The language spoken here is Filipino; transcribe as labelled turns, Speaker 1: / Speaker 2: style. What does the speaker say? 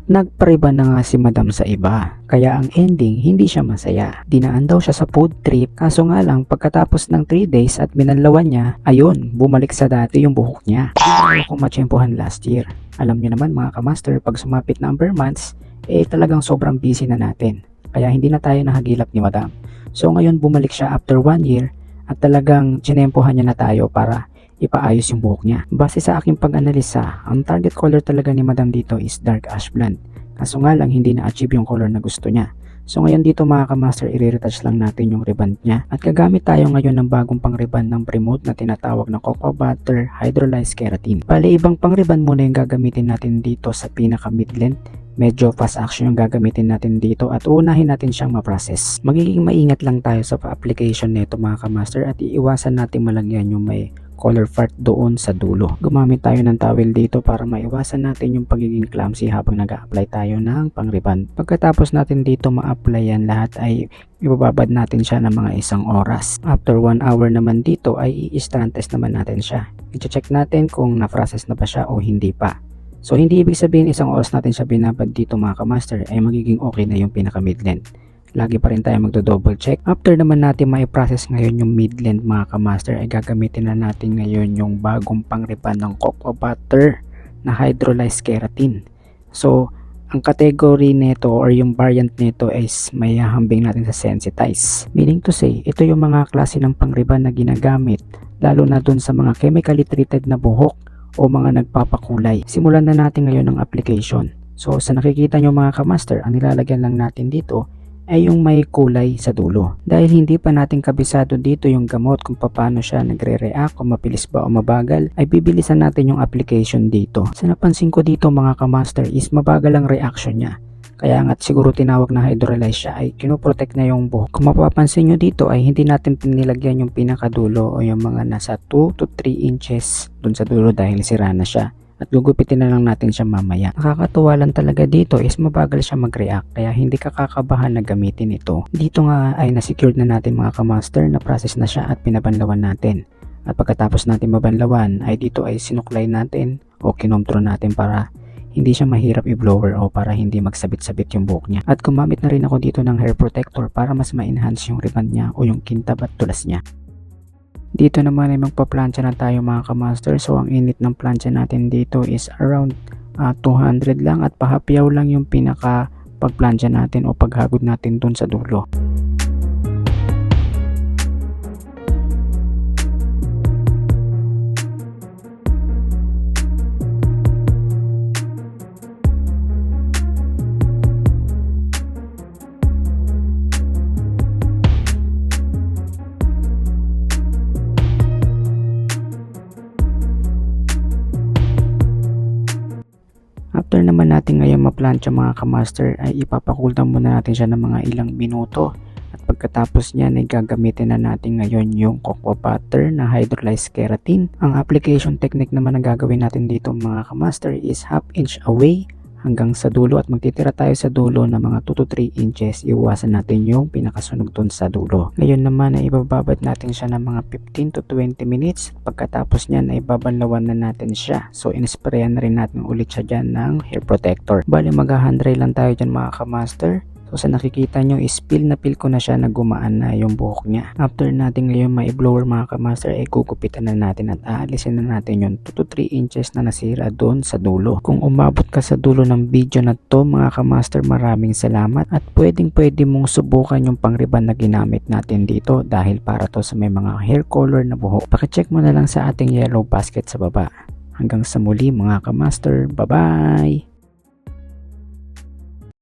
Speaker 1: nagpariban na nga si madam sa iba. Kaya ang ending, hindi siya masaya. Dinaan daw siya sa food trip, kaso nga lang pagkatapos ng 3 days at binanlawan niya, ayun, bumalik sa dati yung buhok niya. Hindi ako matsyempohan last year. Alam niyo naman mga kamaster, pag sumapit na ang bare months, talagang sobrang busy na natin. Kaya hindi na tayo nahagilap ni madam. So ngayon bumalik siya after 1 year at talagang chinempohan niya na tayo para ipaayos yung buhok niya. Base sa aking pag-analisa, ang target color talaga ni madam dito is dark ash blonde. Kaso nga lang hindi na-achieve yung color na gusto niya. So ngayon dito mga kamaster, i-retouch lang natin yung reband niya. At gagamit tayo ngayon ng bagong pang-reband ng Premode na tinatawag na Cocoa Butter Hydrolyzed Keratin. Bale, ibang pang-reband muna yung gagamitin natin dito sa pinaka mid-length. Medyo fast action yung gagamitin natin dito at uunahin natin siyang ma-process. Magiging maingat lang tayo sa application nito mga kamaster at iiwasan natin malagyan yung may color part doon sa dulo. Gumamit tayo ng towel dito para maiwasan natin yung pagiging clumsy habang nag-a-apply tayo ng pang-reband. Pagkatapos natin dito ma-apply yan lahat ay ibababad natin siya ng mga 1 oras. After 1 hour naman dito ay i-strand test naman natin siya. I-check natin kung na-process na ba siya o hindi pa. So hindi ibig sabihin 1 oras natin siya binabad dito mga kamaster ay magiging okay na yung pinaka mid-length. Lagi pa rin tayo magdo-double check. After naman natin mai-process ngayon yung mid-length mga kamaster ay gagamitin na natin ngayon yung bagong pang-reband ng Cocoa Butter na Hydrolyzed Keratin. So ang category nito or yung variant nito is may hahambing natin sa sensitize. Meaning to say, ito yung mga klase ng pang-reband na ginagamit lalo na dun sa mga chemically treated na buhok o mga nagpapakulay. Simulan na natin ngayon ang application. So sa nakikita nyo mga kamaster, ang nilalagyan lang natin dito ay yung may kulay sa dulo. Dahil hindi pa natin kabisado dito yung gamot kung paano siya nagre-react, kung mabilis ba o mabagal, ay bibilisan natin yung application dito. Sa napansin ko dito mga kamaster is mabagal ang reaction niya. Kaya nga't siguro tinawag na hydrolyze siya ay kinoprotect na yung buhok. Kung mapapansin nyo dito ay hindi natin pinilagyan yung pinakadulo o yung mga nasa 2 to 3 inches dun sa dulo dahil sira na siya. At gugupitin na lang natin siya mamaya. Nakakatuwa lang talaga dito is mabagal siya mag-react kaya hindi ka kakabahan na gamitin ito. Dito nga ay na-secured na natin mga kamaster na process na siya at pinabanlawan natin. At pagkatapos natin mabanlawan ay dito ay sinuklay natin o kinomtro natin para hindi siya mahirap i-blower o para hindi magsabit-sabit yung buhok niya. At gumamit na rin ako dito ng hair protector para mas ma-enhance yung reband niya o yung kintab at tulas niya. Dito naman ay magpa-plancha na tayo mga kamaster. So ang init ng plancha natin dito is around 200 lang at pahapyaw lang yung pinaka pagplancha natin o paghagod natin dun sa dulo. After naman natin ngayon ma-plancha mga kamaster ay ipapacool down muna natin siya ng mga ilang minuto at pagkatapos niyan ay gagamitin na natin ngayon yung Cocoa Butter na Hydrolyzed Keratin. Ang application technique naman na gagawin natin dito mga kamaster is 1/2 inch away hanggang sa dulo at magtitira tayo sa dulo ng mga 2 to 3 inches. Iwasan natin yung pinakasunog dun sa dulo. Ngayon naman ay ibababad natin siya ng mga 15 to 20 minutes. Pagkatapos niyan ay babanlawan na natin siya. So inisprayan na rin natin ulit siya dyan ng hair protector. Bali mag-hand dry lang tayo dyan mga kamaster. So sa nakikita nyo is peel ko na siya na gumaan na yung buhok niya. After natin ngayon ma-blower mga kamaster ay gugupitan na natin at aalisin na natin yung 2 to 3 inches na nasira doon sa dulo. Kung umabot ka sa dulo ng video na to mga kamaster, maraming salamat at pwede mong subukan yung pang-reband na ginamit natin dito dahil para to sa may mga hair color na buhok. Pakicheck mo na lang sa ating yellow basket sa baba. Hanggang sa muli mga kamaster, bye bye!